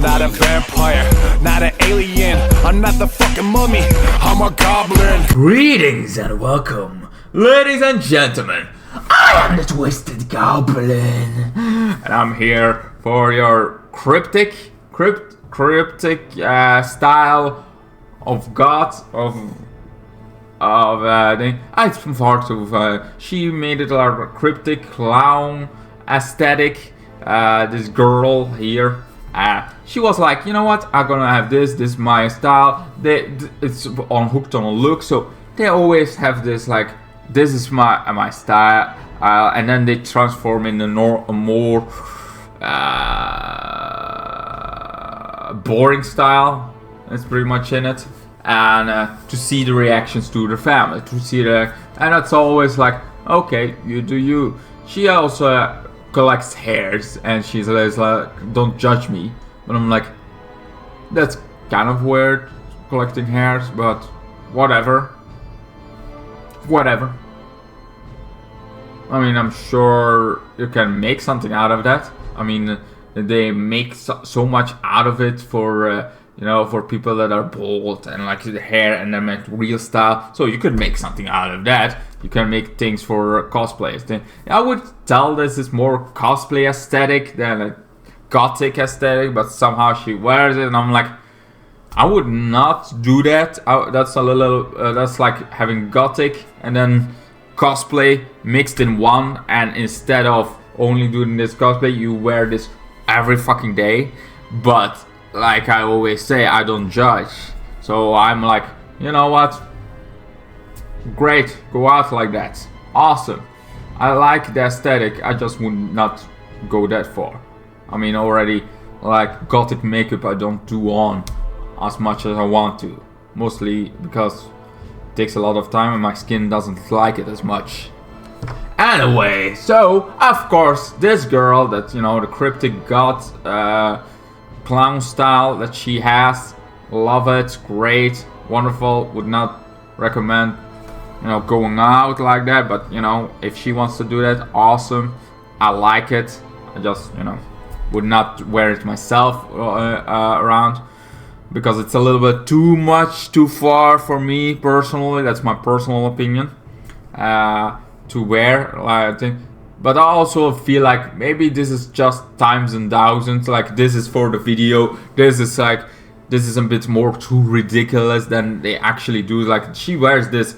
not a vampire, not an alien, I'm not the fucking mummy, I'm a goblin. Greetings and welcome, ladies and gentlemen. I am the Twisted Goblin, and I'm here for your cryptic style of God of thing. It's from far too. She made it like a cryptic clown aesthetic. This girl here. She was like, you know what? I'm gonna have this. This is my style. It's on hooked on a look, so they always have this like, this is my style, and then they transform in a more boring style. That's pretty much in it, and to see the reactions to the family, to see the, and that's always like, okay, you do you. She also collects hairs, and she's always like, don't judge me. But I'm like, that's kind of weird, collecting hairs, but whatever. I mean, I'm sure you can make something out of that. I mean, they make so much out of it for you know, for people that are bald and like the hair, and then make real style. So you could make something out of that. You can make things for cosplayers. I would tell this is more cosplay aesthetic than a gothic aesthetic, but somehow she wears it, and I'm like, I would not do that. That's a little. That's like having gothic and then cosplay mixed in one, and instead of only doing this cosplay, you wear this every fucking day. But like I always say, I don't judge. So I'm like, you know what? Great, go out like that. Awesome. I like the aesthetic. I just would not go that far. I mean, already like gothic makeup I don't do on as much as I want to. Mostly because it takes a lot of time and my skin doesn't like it as much. Anyway, so of course this girl that, you know, the cryptic god clown style that she has, love it, great, wonderful, would not recommend, you know, going out like that, but you know, if she wants to do that, awesome, I like it. I just, you know, would not wear it myself around, because it's a little bit too much, too far for me personally. That's my personal opinion, to wear, I think. But I also feel like maybe this is just times and thousands. Like, this is for the video. This is a bit more too ridiculous than they actually do. Like, she wears this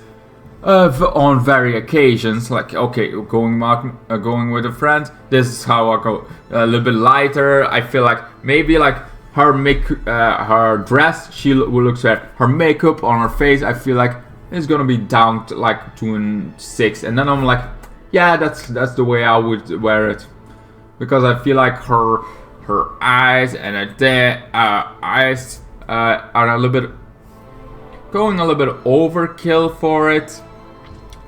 on very occasions. Like, okay, going with a friend. This is how I go. A little bit lighter. I feel like maybe like her dress. She looks at her makeup on her face. I feel like it's gonna be down to like 2 and 6, and then I'm like, yeah, that's the way I would wear it, because I feel like her eyes and her eyes are a little bit going a little bit overkill for it.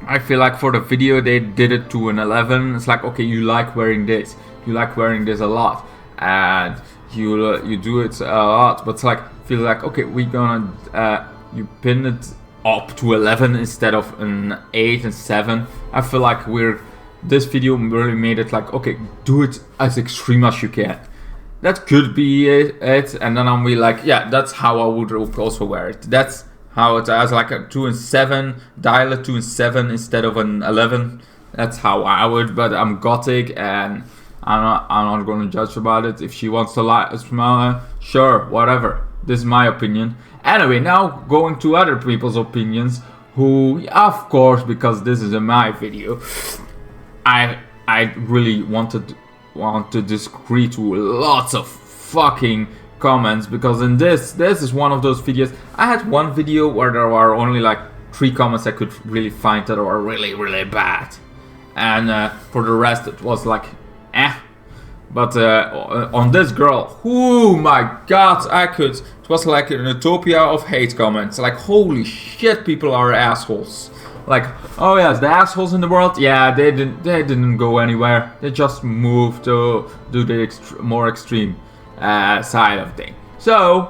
I feel like for the video they did it to an 11. It's like, okay, you like wearing this, a lot, and you do it a lot, but it's like, feel like, okay, we're gonna you pin it up to 11 instead of an 8 and 7. I feel like this video really made it like, okay, do it as extreme as you can. That could be it, and then I'm really like, yeah, that's how I would also wear it. That's how it has like a 2 and 7, dial it 2 and 7 instead of an 11. That's how I would, but I'm gothic and I'm not gonna judge about it. If she wants to smile, sure, whatever. This is my opinion. Anyway, now going to other people's opinions, who, of course, because this is my video, I really want to disagree to lots of fucking comments, because in this is one of those videos. I had one video where there were only like 3 comments I could really find that were really, really bad, and for the rest it was like, eh. But on this girl, oh my god, it was like an utopia of hate comments. Like, holy shit, people are assholes. Like, oh yes, the assholes in the world, yeah, they didn't go anywhere. They just moved to do the more extreme side of things. So,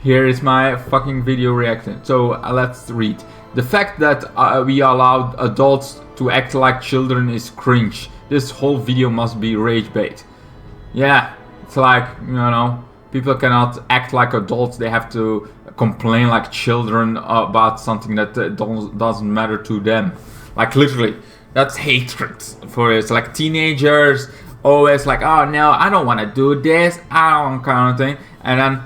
here is my fucking video reaction. So, let's read. The fact that we allowed adults to act like children is cringe. This whole video must be rage bait. Yeah, it's like, you know, People cannot act like adults. They have to complain like children about something that doesn't matter to them. Like literally, that's hatred for it. It's like teenagers always like, oh no, I don't want to do this, I don't kind of thing, and then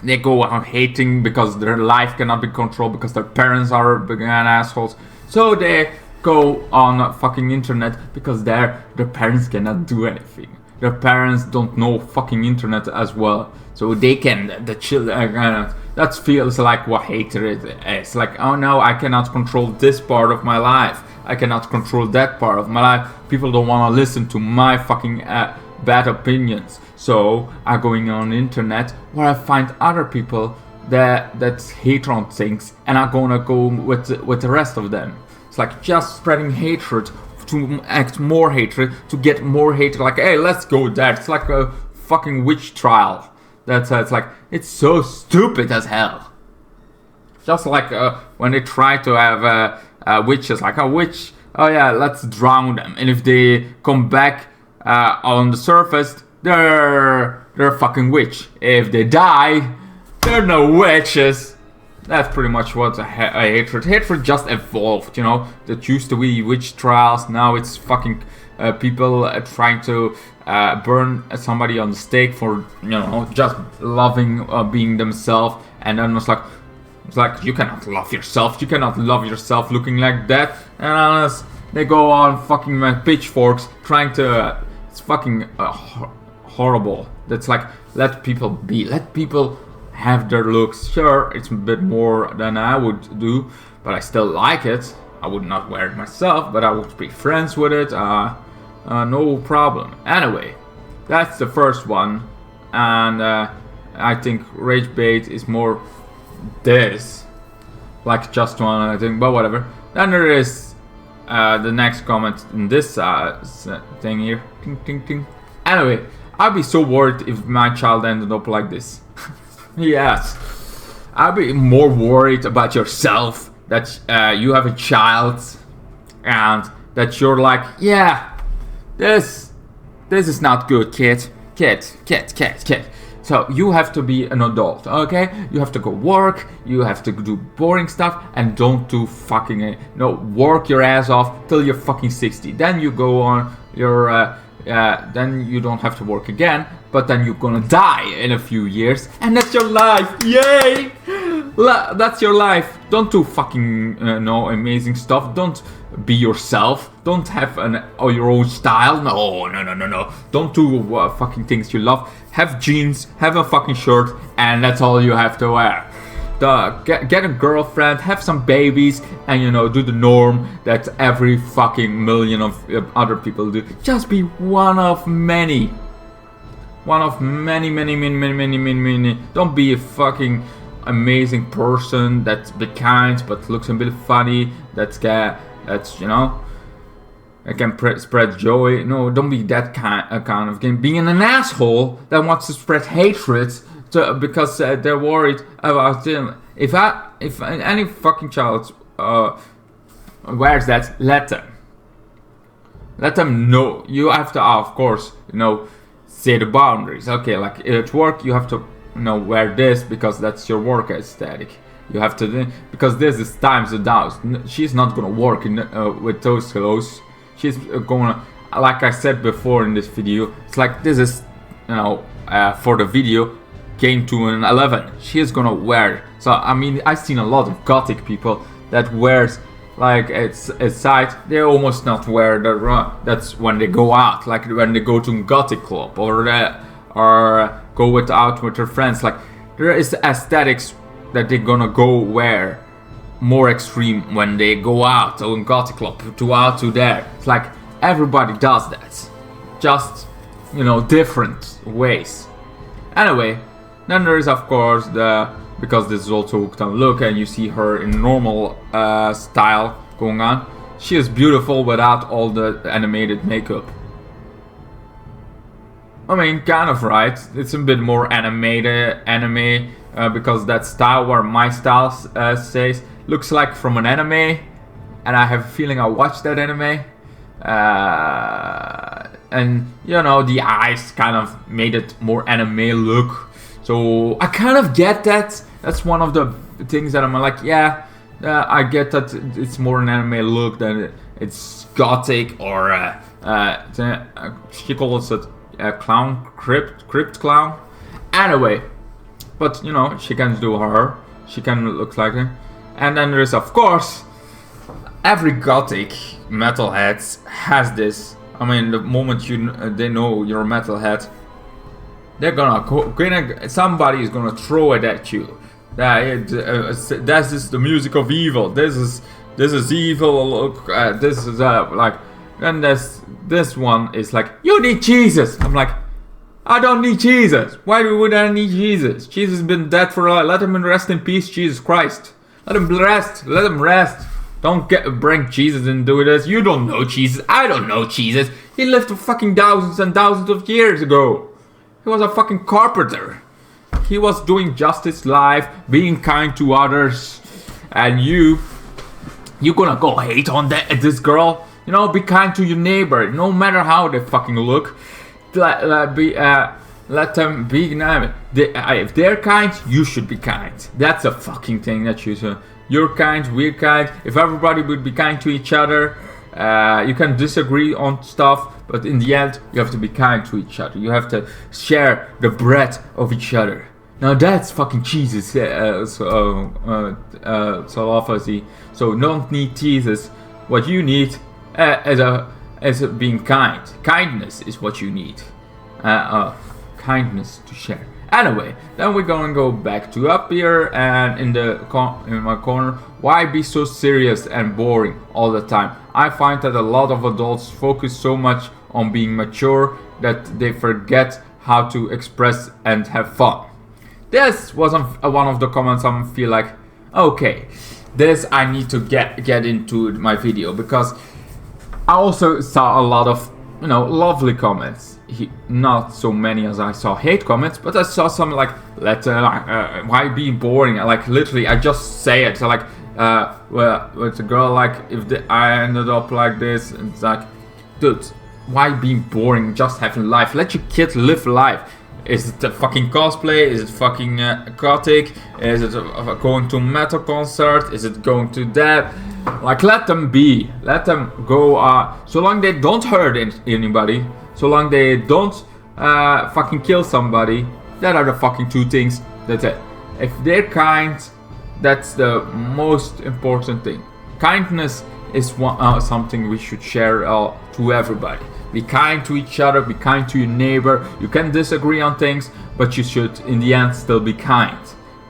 they go on hating because their life cannot be controlled because their parents are big assholes. So they go on fucking internet because their parents cannot do anything. Their parents don't know fucking internet as well, so they can. The children, that feels like what hatred is. Like, oh no, I cannot control this part of my life. I cannot control that part of my life. People don't want to listen to my fucking bad opinions. So I'm going on the internet where I find other people that hate on things, and I'm gonna go with the rest of them. It's like just spreading hatred to act more hatred, to get more hatred. Like, hey, let's go there. It's like a fucking witch trial. That's it's like, it's so stupid as hell. Just like when they try to have witches, like a witch. Oh yeah, let's drown them. And if they come back on the surface, they're a fucking witch. If they die, they're no witches. That's pretty much what a hatred. Hatred just evolved, you know. That used to be witch trials. Now it's fucking people trying to burn somebody on the stake for, you know, just loving being themselves. And then it's like you cannot love yourself. You cannot love yourself looking like that. And unless they go on fucking pitchforks trying to. It's fucking horrible. That's like, let people be. Let people have their looks. Sure, it's a bit more than I would do, but I still like it. I would not wear it myself, but I would be friends with it. No problem. Anyway, that's the first one, and I think rage bait is more this, like just one, I think, but whatever. Then there is the next comment in this thing here. Ting, ting, ting. Anyway, I'd be so worried if my child ended up like this. Yes, I'd be more worried about yourself, that you have a child, and that you're like, yeah, this is not good, kid. So you have to be an adult, okay? You have to go work, you have to do boring stuff, and don't do fucking, work your ass off till you're fucking 60. Then you go on your, then you don't have to work again, but then you're gonna die in a few years, and that's your life. Yay! That's your life. Don't do fucking amazing stuff. Don't be yourself. Don't have your own style. No. Don't do fucking things you love. Have jeans, have a fucking shirt, and that's all you have to wear. Get a girlfriend, have some babies, and do the norm that every fucking million of other people do. Just be one of many. One of many. Don't be a fucking amazing person that's be kind but looks a bit funny. That's I can spread joy. No, don't be that kind of game. Being an asshole that wants to spread hatred because they're worried about them. If any fucking child wears that, let them know. You have to, of course, say the boundaries. Okay, like at work, you have to wear this because that's your work aesthetic. You have to, because this is times down. She's not gonna work with those clothes. She's gonna, like I said before in this video, it's like this is, for the video, came to an 11. She is gonna wear. So I mean, I've seen a lot of gothic people that wears like it's side. They almost not wear the. That's when they go out, like when they go to a gothic club or go out with their friends. Like there is aesthetics that they're gonna go wear more extreme when they go out to a gothic club to there. It's like everybody does that, just different ways. Anyway, then there is of course because this is also hooked on look, and you see her in normal style going on. She is beautiful without all the animated makeup. I mean, kind of right. It's a bit more anime, because that style where my style says looks like from an anime, and I have a feeling I watched that anime. and the eyes kind of made it more anime look. So I kind of get that. That's one of the things that I'm like, yeah, I get that it's more an anime look than it's gothic or she calls it a clown, crypt clown. Anyway, but she can do her. She can look like her. And then there's, of course, every gothic metalhead has this. I mean, the moment they know you're a metalhead, they're somebody is gonna throw it at you. This is the music of evil. This is evil. Look, this is like. Then this one is like, you need Jesus. I'm like, I don't need Jesus. Why would I need Jesus? Jesus has been dead for a while. Let him rest in peace, Jesus Christ. Let him rest. Let him rest. Don't bring Jesus into this. You don't know Jesus. I don't know Jesus. He lived fucking thousands and thousands of years ago. He was a fucking carpenter. He was doing justice life, being kind to others. And you gonna go hate on this girl? Be kind to your neighbor, no matter how they fucking look. Let them be nice. If they're kind, you should be kind. That's a fucking thing that you're kind, we're kind. If everybody would be kind to each other, you can disagree on stuff, but in the end, you have to be kind to each other. You have to share the bread of each other. Now that's fucking Jesus. So don't need Jesus. What you need as being kind. Kindness is what you need. Kindness to share. Anyway, then we're gonna go back to up here, and in my corner, why be so serious and boring all the time? I find that a lot of adults focus so much on being mature that they forget how to express and have fun. This was one of the comments I feel like, okay, this I need to get into my video, because I also saw a lot of lovely comments. Not so many as I saw hate comments, but I saw some like, why be boring? Like literally, I just say it. So like, well, with a girl, like I ended up like this, and it's like, dude, why being boring? Just having life. Let your kid live life. Is it a fucking cosplay? Is it fucking gothic? Is it going to a metal concert? Is it going to that? Like, let them be. Let them go. So long they don't hurt anybody. So long they don't fucking kill somebody. That are the fucking two things. That's it. If they're kind, that's the most important thing. Kindness is something we should share to everybody. Be kind to each other, be kind to your neighbor. You can disagree on things, but you should, in the end, still be kind.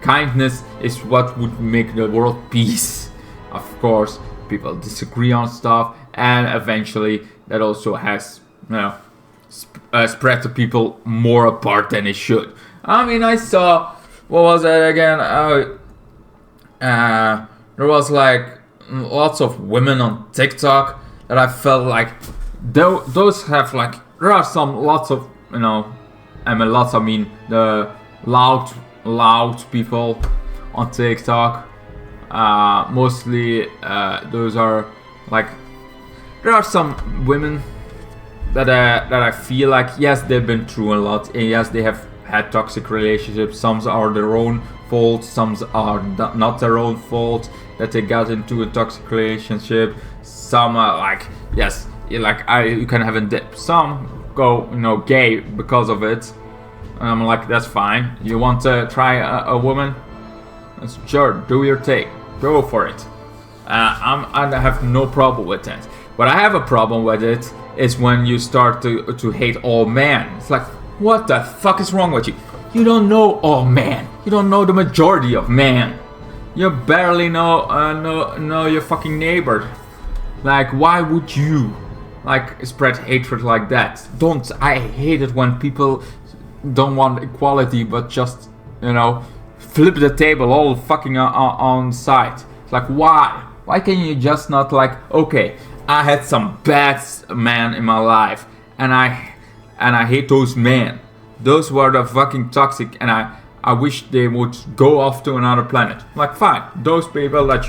Kindness is what would make the world peace. Of course, people disagree on stuff, and eventually that also has, spread the people more apart than it should. I mean, I saw, what was that again? There was like lots of women on TikTok that I felt like those have like, there are lots of, I mean the loud people on TikTok. Mostly those are like, there are some women that I feel like, yes, they've been through a lot, and yes, they have had toxic relationships. Some are their own fault, some are not their own fault that they got into a toxic relationship. Some are like, yes, like you can have a dip. Some go gay because of it, and I'm like, that's fine. You want to try a woman? Sure, do your thing, go for it. I have no problem with that. What I have a problem with it is when you start to hate all men. It's like, what the fuck is wrong with you? You don't know all men. You don't know the majority of men. You barely know your fucking neighbor. Like, why would you like spread hatred like that? I hate it when people don't want equality, but just flip the table all fucking on side. It's like, why? Why can you just not like, okay, I had some bad men in my life, and I hate those men. Those were the fucking toxic, and I wish they would go off to another planet. Like, fine, those people that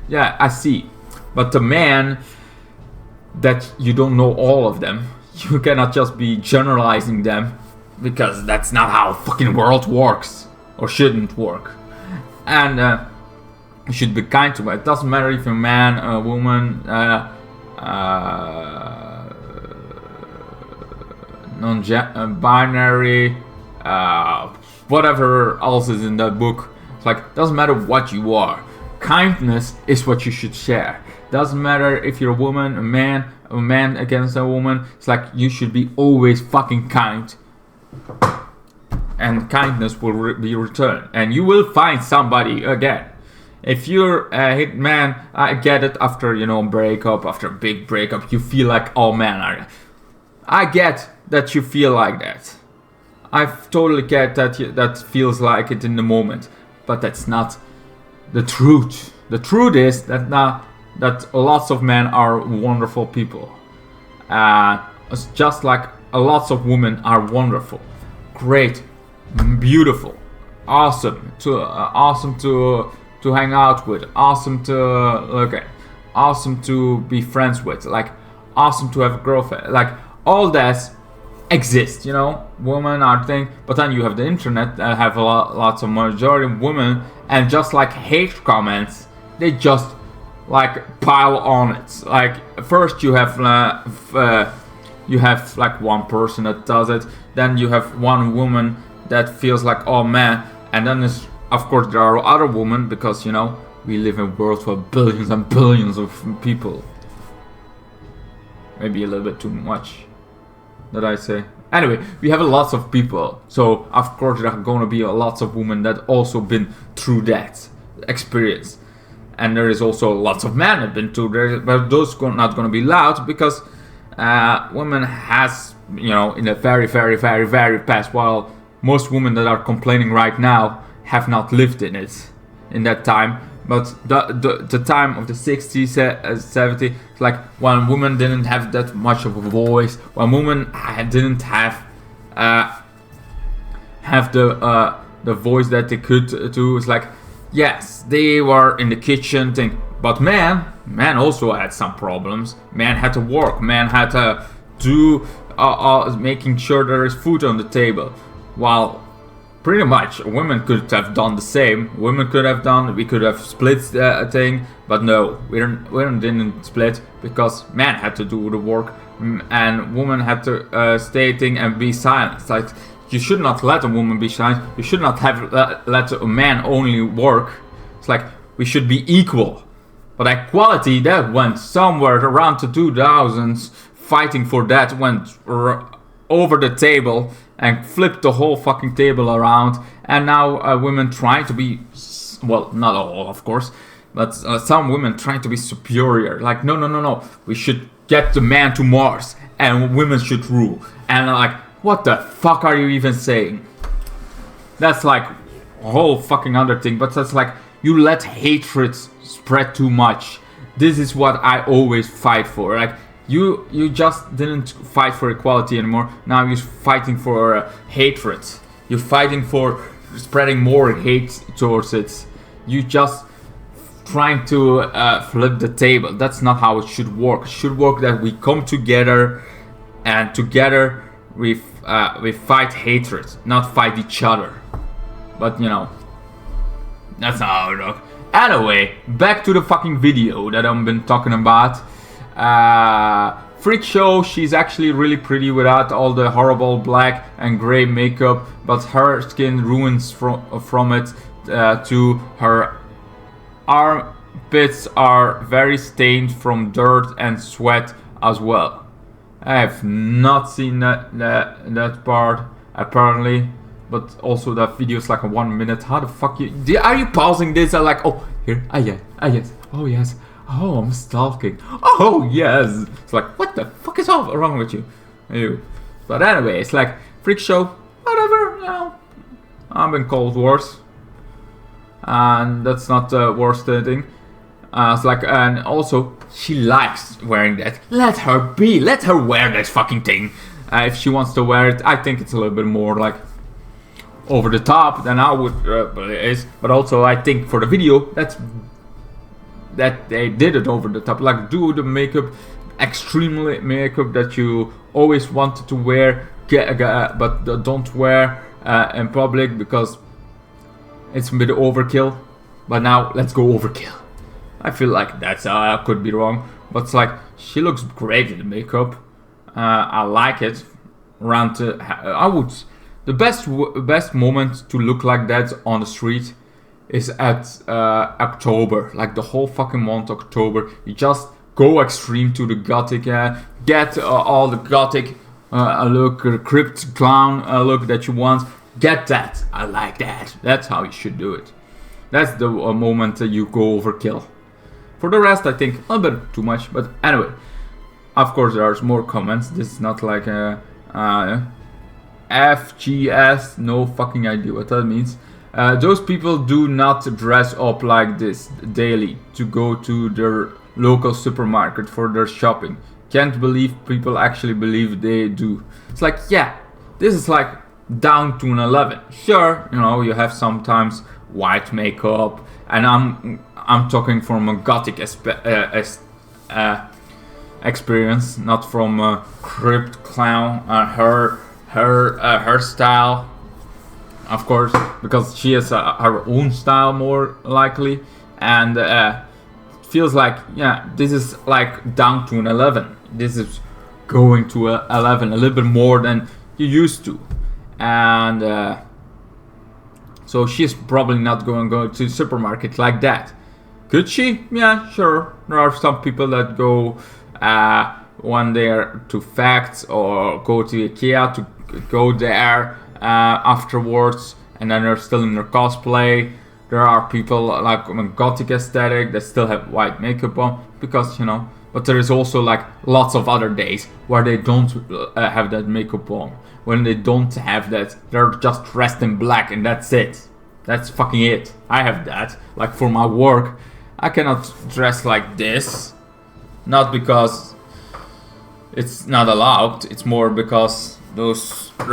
yeah, I see. But the man that you don't know all of them, you cannot just be generalizing them, because that's not how fucking world works, or shouldn't work. And you should be kind to it. It doesn't matter if you're a man, a woman, non-binary, whatever else is in that book. It's like, doesn't matter what you are. Kindness is what you should share. Doesn't matter if you're a woman, a man against a woman. It's like, you should be always fucking kind. And kindness will be returned. And you will find somebody again. If you're a hit man, I get it, after, breakup, after a big breakup, you feel like, oh man, I get that you feel like that. I totally get that that feels like it in the moment. But that's not the truth. The truth is that lots of men are wonderful people. It's just like lots of women are wonderful, great, beautiful, awesome to hang out with, awesome to look at, awesome to be friends with, like awesome to have a girlfriend, like all that exists, women are thing. But then you have the internet that have lots of majority of women, and just like hate comments, they just like pile on it. Like first you have like one person that does it, then you have one woman that feels like, oh man, and then there's, of course, there are other women, because we live in a world with billions and billions of people. Maybe a little bit too much that I say. Anyway, we have lots of people, so of course there are gonna be lots of women that also been through that experience, and there is also lots of men that been through there, but those not gonna be loud, because women has, in the very, very, very, very past, while most women that are complaining right now have not lived in that time. But the time of the 60s, 70s, like when women didn't have that much of a voice, when women didn't have the voice that they could do. It's like, yes, they were in the kitchen thing, but man also had some problems. Man had to work. Man had to do making sure there is food on the table, while pretty much women could have done the same. We could have split a thing, but no, we didn't split, because man had to do the work, and woman had to stay thing and be silent. It's like, you should not let a woman be silent. You should not have let a man only work. It's like, we should be equal. But equality, that went somewhere around the 2000s. Fighting for that went over the table and flipped the whole fucking table around. And now women try to be, well, not all, of course, but some women try to be superior. Like, no, we should get the man to Mars, and women should rule. And like, what the fuck are you even saying? That's like a whole fucking other thing. But that's like, you let hatred spread too much. This is what I always fight for. Like, you just didn't fight for equality anymore. Now you're fighting for hatred. You're fighting for spreading more hate towards it. You just trying to flip the table. That's not how it should work. It should work that we come together, and together we fight hatred, not fight each other. But that's not how it works. Anyway, back to the fucking video that I've been talking about. Freak show. She's actually really pretty without all the horrible black and gray makeup, but her skin ruins from it. To her armpits are very stained from dirt and sweat as well. I have not seen that part apparently, but also that video is like a 1 minute. How the fuck are you pausing this? I'm like, oh here, yes, oh yes. Oh, I'm stalking. Oh, yes. It's like, what the fuck is wrong with you? But anyway, it's like, freak show, whatever, I've been called worse. And that's not the worst thing. It's like, and also, she likes wearing that. Let her be. Let her wear that fucking thing. If she wants to wear it, I think it's a little bit more like over the top than I would, but also I think for the video, that they did it over the top. Like, do the makeup extremely makeup that you always wanted to wear, but don't wear in public because it's a bit overkill. But now let's go overkill. I feel like that's I could be wrong, but it's like she looks great in the makeup. I like it. The best moment to look like that on the street is at October, like the whole fucking month October. You just go extreme to the gothic, get all the gothic look, Crypt clown look that you want. Get that. I like that. That's how you should do it. That's the moment you go overkill. For the rest, I think a little bit too much, but anyway. Of course, there's more comments. This is not like a FGS. No fucking idea what that means. Those people do not dress up like this daily to go to their local supermarket for their shopping. Can't believe people actually believe they do. It's like, yeah, this is like down to an 11. Sure, you know, you have sometimes white makeup, and I'm talking from a gothic experience, not from a Crypt clown. Her style, of course, because she has her own style more likely, and feels like, yeah, this is like down to an 11. This is going to a 11, a little bit more than you used to, and so she's probably not going to go to the supermarket like that. Could she? Yeah, sure. There are some people that go one there to Facts or go to IKEA to go there afterwards, and then they're still in their cosplay. There are people like gothic aesthetic that still have white makeup on because, you know, but there is also like lots of other days where they don't have that makeup on. When they don't have that, they're just dressed in black and that's it. That's fucking it. I have that. Like for my work, I cannot dress like this. Not because it's not allowed, it's more because there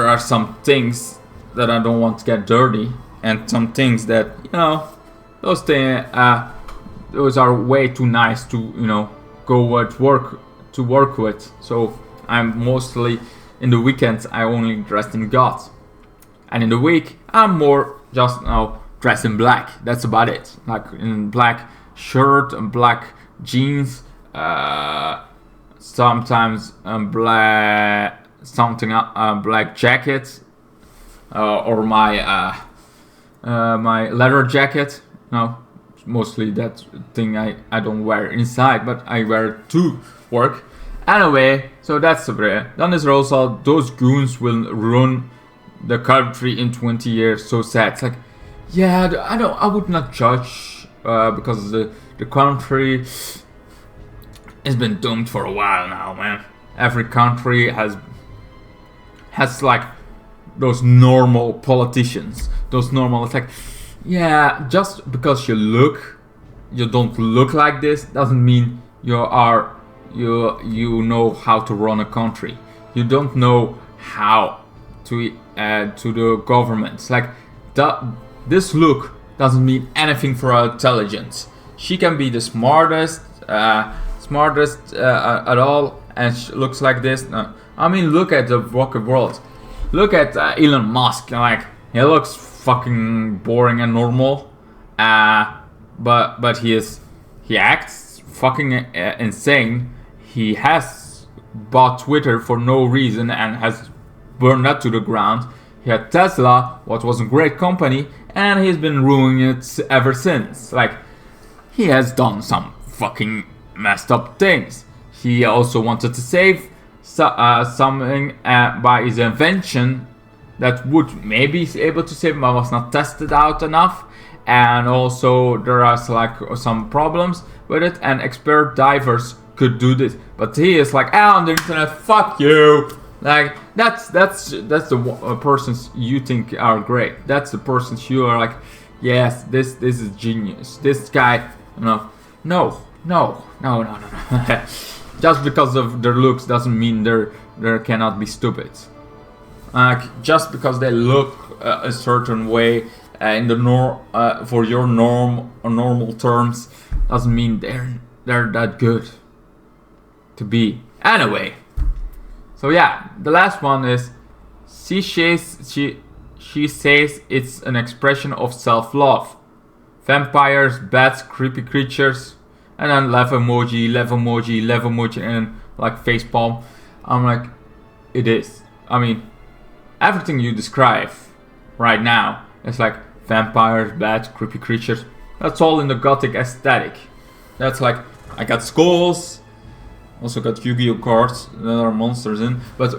are some things that I don't want to get dirty, and some things that, you know, those are way too nice to, you know, go at work to work with. So I'm mostly in the weekends I only dress in goth, and in the week I'm more just, you know, dressed in black. That's about it. Like in black shirt and black jeans. Sometimes black jacket, or my leather jacket. No, mostly that thing I don't wear inside, but I wear it to work. Anyway, so that's the way. Then there's also those goons will run the country in 20 years. So sad. It's like, yeah, I would not judge because the country has been doomed for a while now, man. Every country has like those normal politicians. It's like, yeah, just because you don't look like this doesn't mean you know how to run a country. You don't know how to the government. It's like this look doesn't mean anything for our intelligence. She can be the smartest at all, and she looks like this. I mean, look at the rocket world. Look at Elon Musk. Like, he looks fucking boring and normal, but he acts fucking insane. He has bought Twitter for no reason and has burned that to the ground. He had Tesla, what was a great company, and he's been ruining it ever since. Like, he has done some fucking messed up things. He also wanted to save something by his invention that would maybe be able to save, but was not tested out enough. And also there are like some problems with it, and expert divers could do this. But he is like, on the internet, fuck you. Like, that's the persons you think are great. That's the persons you are like, yes, this is genius. This guy, no. Just because of their looks doesn't mean they cannot be stupid. Just because they look a certain way in the for your normal terms doesn't mean they're that good. to be. Anyway, so yeah, the last one is she says it's an expression of self-love. Vampires, bats, creepy creatures, and then love emoji, and like facepalm. I'm like, it is. I mean, everything you describe right now is like vampires, bats, creepy creatures. That's all in the gothic aesthetic. That's like, I got skulls, also got Yu-Gi-Oh cards, there are monsters in, but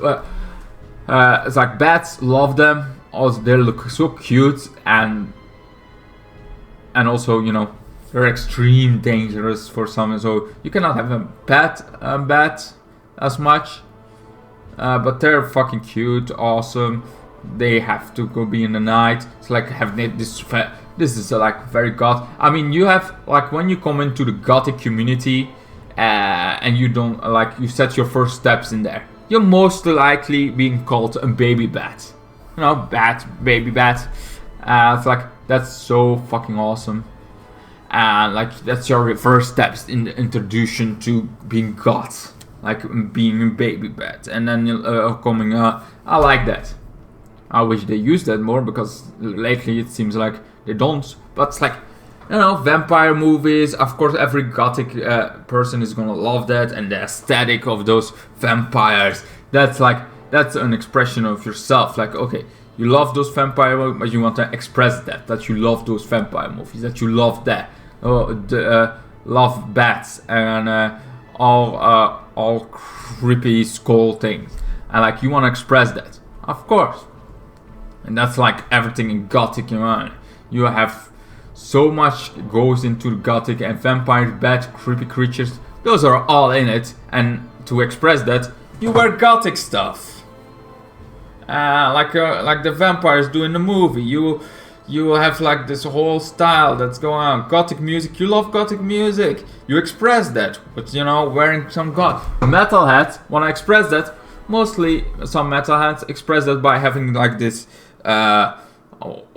it's like bats, love them. Also, they look so cute, and also, you know, they're extreme dangerous for some, so you cannot have a bat as much, but they're fucking cute, awesome. They have to go be in the night. It's like having this is like very goth. I mean, you have like when you come into the gothic community, and you don't like you set your first steps in there, you're most likely being called a baby bat. You know, baby bat. It's like, that's so fucking awesome. And like, that's your first steps in the introduction to being goth, like being a baby bat. And then coming I like that. I wish they used that more, because lately it seems like they don't. But it's like, you know, vampire movies, of course every gothic person is gonna love that, and the aesthetic of those vampires, that's an expression of yourself. Like, okay, you love those vampire movies, but you want to express that you love those vampire movies, that you love that, love bats and all creepy skull things, and like you want to express that, of course. And that's like everything in gothic, you know. You have so much goes into the gothic, and vampires, bats, creepy creatures, those are all in it. And to express that, you wear gothic stuff. Like the vampires do in the movie. You have like this whole style that's going on. Gothic music, you love gothic music. You express that, but you know, wearing some goth. Metalheads wanna express that. Mostly some metalheads express that by having like this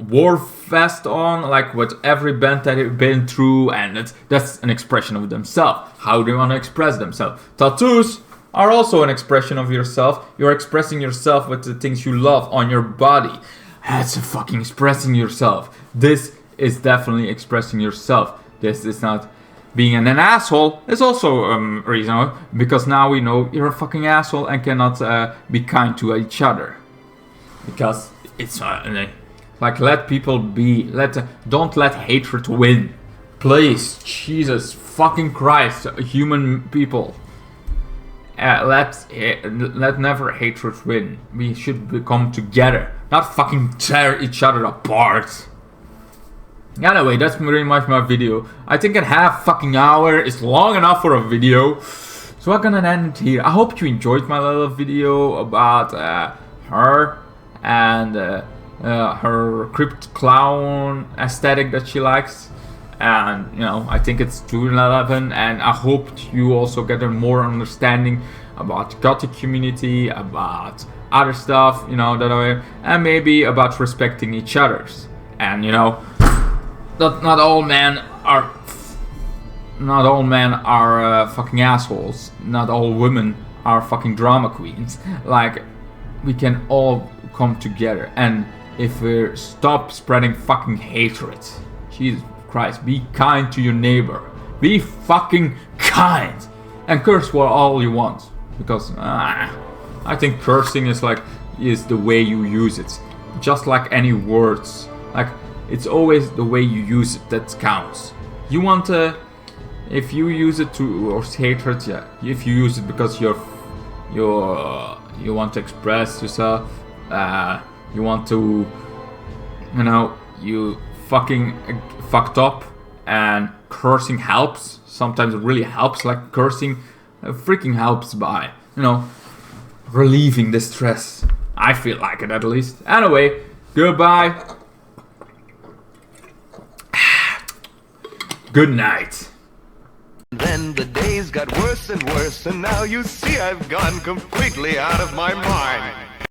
war vest on, like what every band that they've been through, and that's an expression of themselves. How they want to express themselves. Tattoos are also an expression of yourself. You're expressing yourself with the things you love on your body. That's fucking expressing yourself. This is definitely expressing yourself. This is not being an asshole. It's also reasonable, because now we know you're a fucking asshole and cannot be kind to each other. Because it's like, let people be. Don't let hatred win. Please, Jesus fucking Christ, human people. Let never hatred win. We should come together, not fucking tear each other apart. Anyway, that's pretty much my video. I think a half fucking hour is long enough for a video, so I'm gonna end here. I hope you enjoyed my little video about her and her crypt clown aesthetic that she likes. And you know, I think it's 211, and I hope you also get a more understanding about gothic community, about other stuff, you know, that way, and maybe about respecting each other's. And you know, not all men are fucking assholes. Not all women are fucking drama queens. Like, we can all come together, and if we stop spreading fucking hatred, Jesus Christ, be kind to your neighbor. Be fucking kind, and curse for all you want, because I think cursing is the way you use it. Just like any words, like, it's always the way you use it that counts. You want to, if you use it towards hatred, yeah. If you use it because you want to express yourself, you want to, you know, you fucking fucked up, and cursing helps. Sometimes it really helps. Like, cursing freaking helps by, you know, relieving the stress. I feel like it, at least. Anyway, goodbye. Good night. Then the days got worse and worse, and now you see I've gone completely out of my mind.